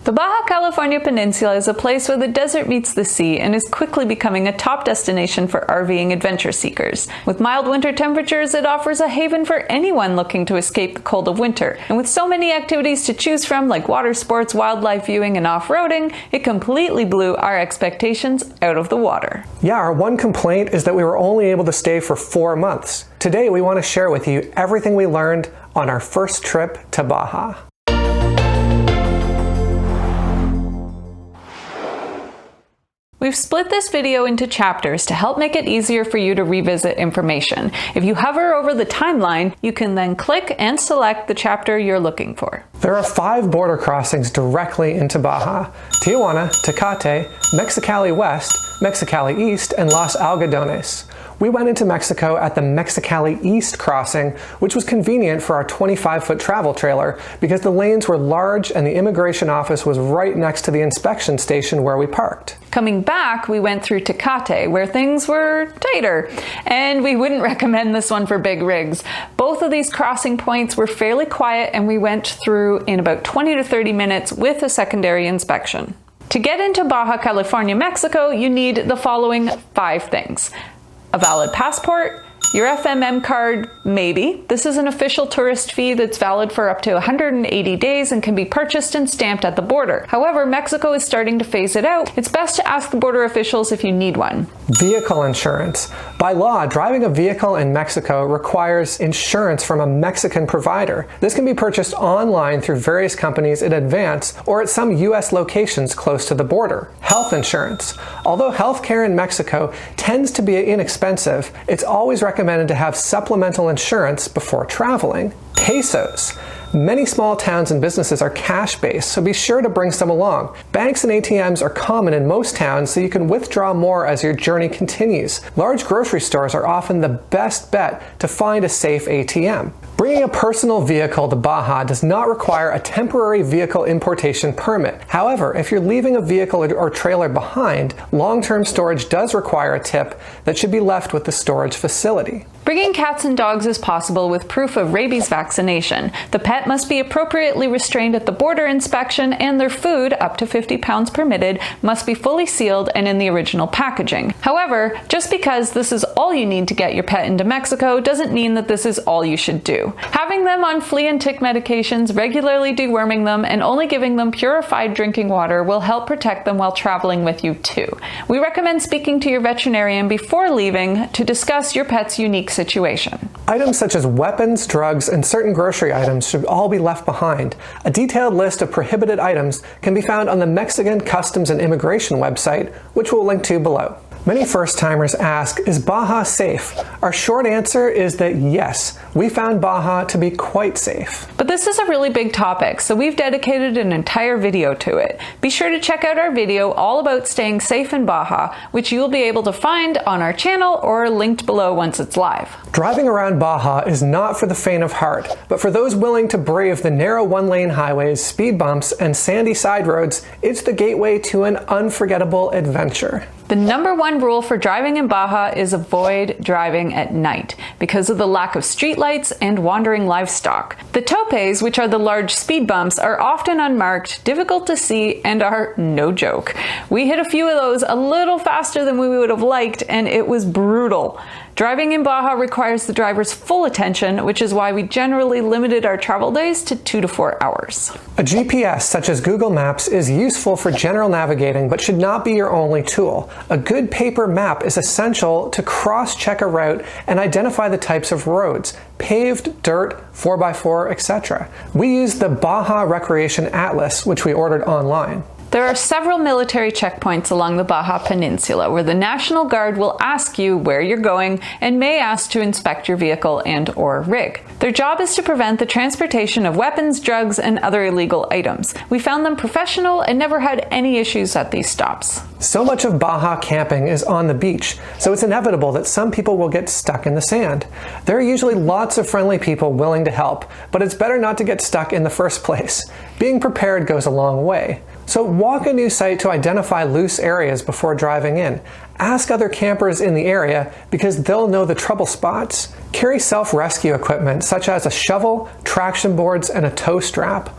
The Baja California Peninsula is a place where the desert meets the sea and is quickly becoming a top destination for RVing adventure seekers. With mild winter temperatures, it offers a haven for anyone looking to escape the cold of winter. And with so many activities to choose from, like water sports, wildlife viewing, and off-roading, it completely blew our expectations out of the water. Yeah, our one complaint is that we were only able to stay for 4 months. Today, we want to share with you everything we learned on our first trip to Baja. We've split this video into chapters to help make it easier for you to revisit information. If you hover over the timeline, you can then click and select the chapter you're looking for. There are 5 border crossings directly into Baja: Tijuana, Tecate, Mexicali West, Mexicali East, and Los Algodones. We went into Mexico at the Mexicali East crossing, which was convenient for our 25-foot travel trailer because the lanes were large and the immigration office was right next to the inspection station where we parked. Coming back, we went through Tecate, where things were tighter, and we wouldn't recommend this one for big rigs. Both of these crossing points were fairly quiet, and we went through in about 20 to 30 minutes with a secondary inspection. To get into Baja California, Mexico, you need the following 5 things: a valid passport, your FMM card, maybe. This is an official tourist fee that's valid for up to 180 days and can be purchased and stamped at the border. However, Mexico is starting to phase it out. It's best to ask the border officials if you need one. Vehicle insurance. By law, driving a vehicle in Mexico requires insurance from a Mexican provider. This can be purchased online through various companies in advance or at some U.S. locations close to the border. Health insurance. Although healthcare in Mexico tends to be inexpensive, it's always recommended to have supplemental insurance before traveling. Pesos. Many small towns and businesses are cash-based, so be sure to bring some along. Banks and ATMs are common in most towns, so you can withdraw more as your journey continues. Large grocery stores are often the best bet to find a safe ATM. Bringing a personal vehicle to Baja does not require a temporary vehicle importation permit. However, if you're leaving a vehicle or trailer behind, long-term storage does require a tip that should be left with the storage facility. Bringing cats and dogs is possible with proof of rabies vaccination. The pet must be appropriately restrained at the border inspection, and their food, up to 50 pounds permitted, must be fully sealed and in the original packaging. However, just because this is all you need to get your pet into Mexico doesn't mean that this is all you should do. Having them on flea and tick medications, regularly deworming them, and only giving them purified drinking water will help protect them while traveling with you too. We recommend speaking to your veterinarian before leaving to discuss your pet's unique situation. Items such as weapons, drugs, and certain grocery items should all be left behind. A detailed list of prohibited items can be found on the Mexican Customs and Immigration website, which we'll link to below. Many first-timers ask, is Baja safe? Our short answer is that yes, we found Baja to be quite safe. But this is a really big topic, so we've dedicated an entire video to it. Be sure to check out our video all about staying safe in Baja, which you will be able to find on our channel or linked below once it's live. Driving around Baja is not for the faint of heart, but for those willing to brave the narrow one-lane highways, speed bumps, and sandy side roads, it's the gateway to an unforgettable adventure. The #1 rule for driving in Baja is avoid driving at night because of the lack of streetlights and wandering livestock. The topes, which are the large speed bumps, are often unmarked, difficult to see, and are no joke. We hit a few of those a little faster than we would have liked, and it was brutal. Driving in Baja requires the driver's full attention, which is why we generally limited our travel days to 2 to 4 hours. A GPS, such as Google Maps, is useful for general navigating, but should not be your only tool. A good paper map is essential to cross-check a route and identify the types of roads: paved, dirt, 4x4, etc. We used the Baja Recreation Atlas, which we ordered online. There are several military checkpoints along the Baja Peninsula where the National Guard will ask you where you're going and may ask to inspect your vehicle and/or rig. Their job is to prevent the transportation of weapons, drugs, and other illegal items. We found them professional and never had any issues at these stops. So much of Baja camping is on the beach, so it's inevitable that some people will get stuck in the sand. There are usually lots of friendly people willing to help, but it's better not to get stuck in the first place. Being prepared goes a long way. So walk a new site to identify loose areas before driving in. Ask other campers in the area because they'll know the trouble spots. Carry self-rescue equipment such as a shovel, traction boards, and a tow strap.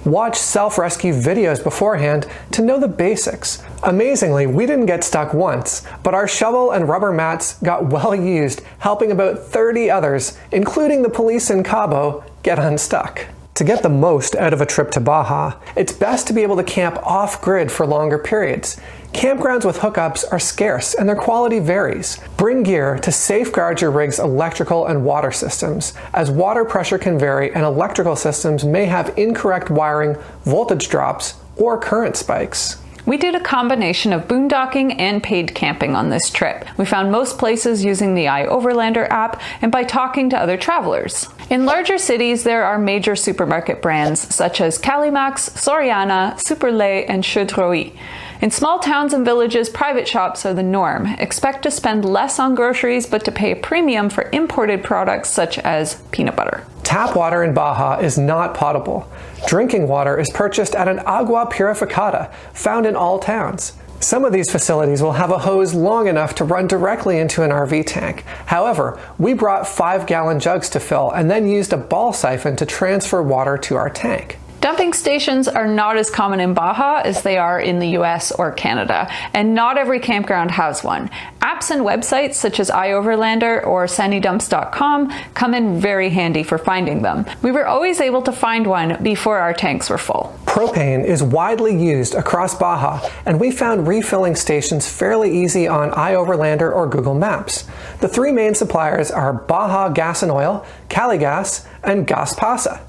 Watch self-rescue videos beforehand to know the basics. Amazingly, we didn't get stuck once, but our shovel and rubber mats got well used, helping about 30 others, including the police in Cabo, get unstuck. To get the most out of a trip to Baja, it's best to be able to camp off-grid for longer periods. Campgrounds with hookups are scarce and their quality varies. Bring gear to safeguard your rig's electrical and water systems, as water pressure can vary and electrical systems may have incorrect wiring, voltage drops, or current spikes. We did a combination of boondocking and paid camping on this trip. We found most places using the iOverlander app and by talking to other travelers. In larger cities, there are major supermarket brands such as Calimax, Soriana, Superlay, and Chaudroy. In small towns and villages, private shops are the norm. Expect to spend less on groceries, but to pay a premium for imported products such as peanut butter. Tap water in Baja is not potable. Drinking water is purchased at an agua purificada, found in all towns. Some of these facilities will have a hose long enough to run directly into an RV tank. However, we brought 5-gallon jugs to fill and then used a ball siphon to transfer water to our tank. Dumping stations are not as common in Baja as they are in the US or Canada, and not every campground has one. Apps and websites such as iOverlander or sannydumps.com come in very handy for finding them. We were always able to find one before our tanks were full. Propane is widely used across Baja, and we found refilling stations fairly easy on iOverlander or Google Maps. The 3 main suppliers are Baja Gas and Oil, Caligas, and Gas Pasa.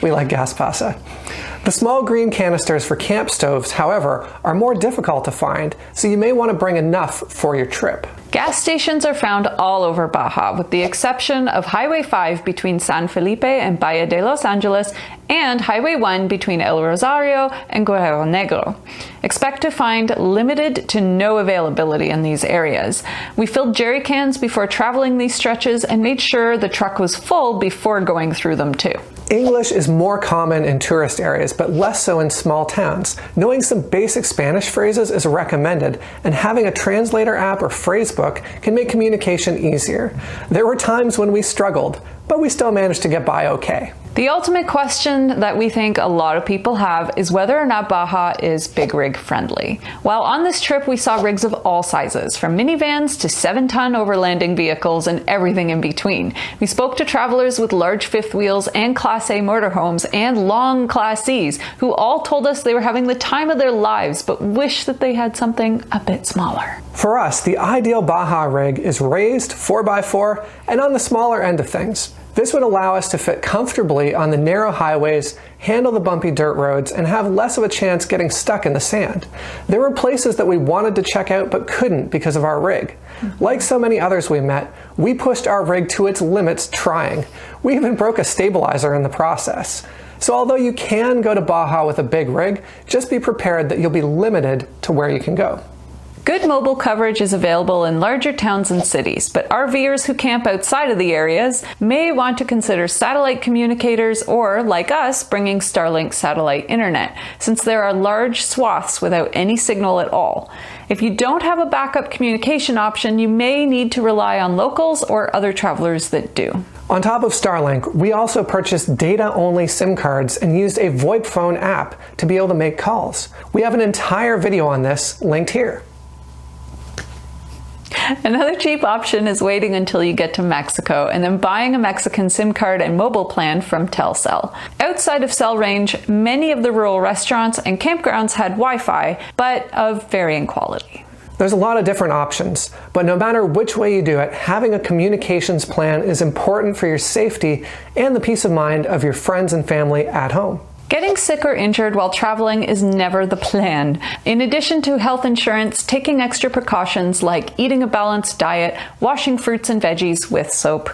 We like gas pasa. The small green canisters for camp stoves, however, are more difficult to find, so you may want to bring enough for your trip. Gas stations are found all over Baja, with the exception of Highway 5 between San Felipe and Bahia de Los Angeles, and Highway 1 between El Rosario and Guerrero Negro. Expect to find limited to no availability in these areas. We filled jerry cans before traveling these stretches and made sure the truck was full before going through them too. English is more common in tourist areas, but less so in small towns. Knowing some basic Spanish phrases is recommended, and having a translator app or phrasebook can make communication easier. There were times when we struggled, but we still managed to get by okay. The ultimate question that we think a lot of people have is whether or not Baja is big rig friendly. While on this trip we saw rigs of all sizes, from minivans to 7-ton overlanding vehicles and everything in between. We spoke to travelers with large fifth wheels and Class A motorhomes and long Class Cs who all told us they were having the time of their lives but wish that they had something a bit smaller. For us, the ideal Baja rig is raised 4x4 and on the smaller end of things. This would allow us to fit comfortably on the narrow highways, handle the bumpy dirt roads, and have less of a chance getting stuck in the sand. There were places that we wanted to check out but couldn't because of our rig. Like so many others we met, we pushed our rig to its limits trying. We even broke a stabilizer in the process. So although you can go to Baja with a big rig, just be prepared that you'll be limited to where you can go. Good mobile coverage is available in larger towns and cities, but RVers who camp outside of the areas may want to consider satellite communicators or, like us, bringing Starlink satellite internet, since there are large swaths without any signal at all. If you don't have a backup communication option, you may need to rely on locals or other travelers that do. On top of Starlink, we also purchased data-only SIM cards and used a VoIP phone app to be able to make calls. We have an entire video on this linked here. Another cheap option is waiting until you get to Mexico and then buying a Mexican SIM card and mobile plan from Telcel. Outside of cell range, many of the rural restaurants and campgrounds had Wi-Fi, but of varying quality. There's a lot of different options, but no matter which way you do it, having a communications plan is important for your safety and the peace of mind of your friends and family at home. Getting sick or injured while traveling is never the plan. In addition to health insurance, taking extra precautions like eating a balanced diet, washing fruits and veggies with soap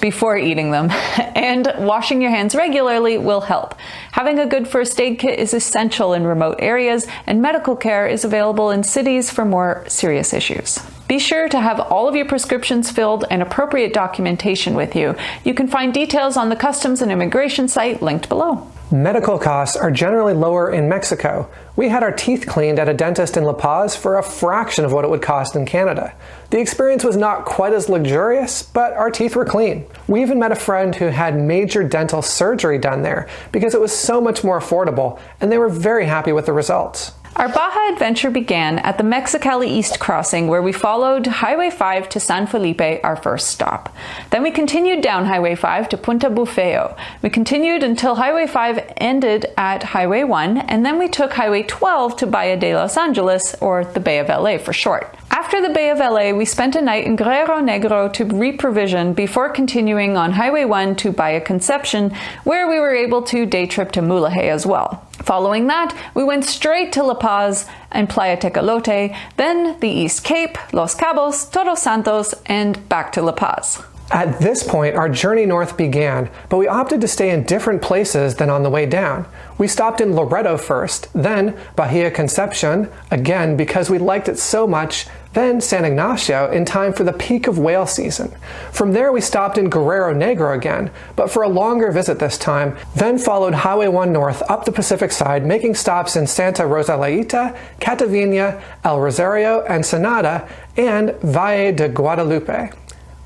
before eating them, and washing your hands regularly will help. Having a good first aid kit is essential in remote areas, and medical care is available in cities for more serious issues. Be sure to have all of your prescriptions filled and appropriate documentation with you. You can find details on the Customs and Immigration site linked below. Medical costs are generally lower in Mexico. We had our teeth cleaned at a dentist in La Paz for a fraction of what it would cost in Canada. The experience was not quite as luxurious, but our teeth were clean. We even met a friend who had major dental surgery done there because it was so much more affordable, and they were very happy with the results. Our Baja adventure began at the Mexicali East crossing, where we followed Highway 5 to San Felipe, our first stop. Then we continued down Highway 5 to Punta Bufeo. We continued until Highway 5 ended at Highway 1, and then we took Highway 12 to Bahia de Los Angeles, or the Bay of LA for short. After the Bay of LA, we spent a night in Guerrero Negro to reprovision before continuing on Highway 1 to Bahia Concepcion, where we were able to day trip to Mulahay as well. Following that, we went straight to La Paz and Playa Tecolote, then the East Cape, Los Cabos, Todos Santos, and back to La Paz. At this point, our journey north began, but we opted to stay in different places than on the way down. We stopped in Loreto first, then Bahia Concepcion, again because we liked it so much, then San Ignacio in time for the peak of whale season. From there we stopped in Guerrero Negro again, but for a longer visit this time, then followed Highway 1 north up the Pacific side, making stops in Santa Rosa Laita, Catavina, El Rosario, Ensenada, and Valle de Guadalupe.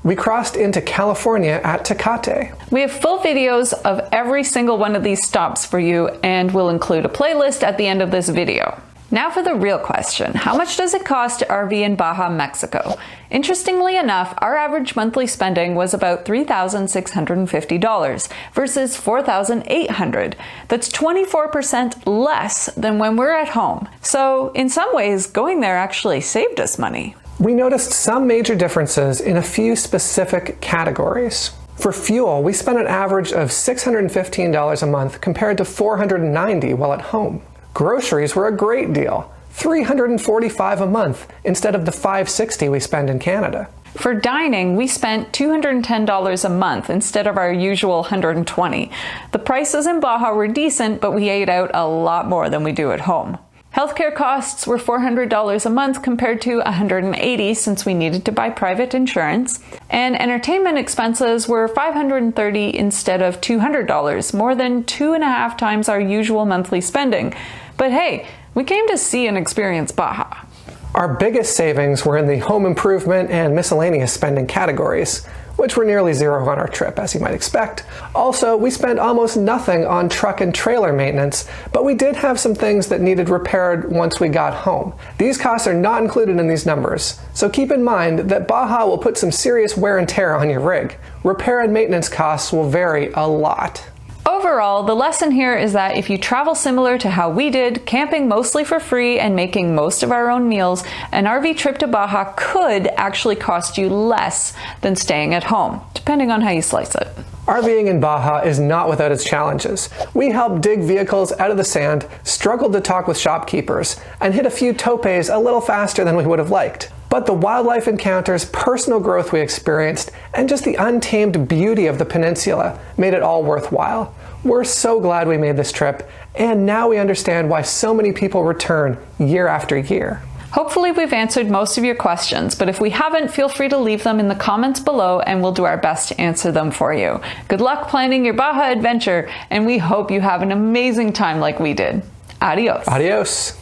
We crossed into California at Tecate. We have full videos of every single one of these stops for you, and we'll include a playlist at the end of this video. Now for the real question, how much does it cost to RV in Baja, Mexico? Interestingly enough, our average monthly spending was about $3,650 versus $4,800. That's 24% less than when we're at home. So in some ways, going there actually saved us money. We noticed some major differences in a few specific categories. For fuel, we spent an average of $615 a month compared to $490 while at home. Groceries were a great deal, $345 a month instead of the $560 we spend in Canada. For dining, we spent $210 a month instead of our usual $120. The prices in Baja were decent, but we ate out a lot more than we do at home. Healthcare costs were $400 a month compared to $180 since we needed to buy private insurance. And entertainment expenses were $530 instead of $200, more than 2.5 times our usual monthly spending. But hey, we came to see and experience Baja. Our biggest savings were in the home improvement and miscellaneous spending categories, which were nearly zero on our trip, as you might expect. Also, we spent almost nothing on truck and trailer maintenance, but we did have some things that needed repaired once we got home. These costs are not included in these numbers, so keep in mind that Baja will put some serious wear and tear on your rig. Repair and maintenance costs will vary a lot. Overall, the lesson here is that if you travel similar to how we did, camping mostly for free and making most of our own meals, an RV trip to Baja could actually cost you less than staying at home, depending on how you slice it. RVing in Baja is not without its challenges. We helped dig vehicles out of the sand, struggled to talk with shopkeepers, and hit a few topes a little faster than we would have liked. But the wildlife encounters, personal growth we experienced, and just the untamed beauty of the peninsula made it all worthwhile. We're so glad we made this trip, and now we understand why so many people return year after year. Hopefully we've answered most of your questions, but if we haven't, feel free to leave them in the comments below and we'll do our best to answer them for you. Good luck planning your Baja adventure, and we hope you have an amazing time like we did. Adios. Adios.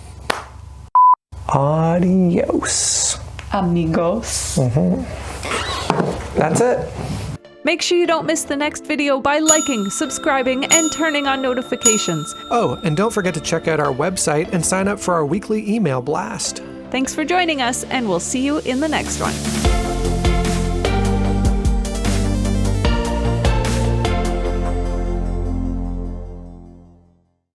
Adios. Amigos. That's it. Make sure you don't miss the next video by liking, subscribing, and turning on notifications. Oh, and don't forget to check out our website and sign up for our weekly email blast. Thanks for joining us, and we'll see you in the next one.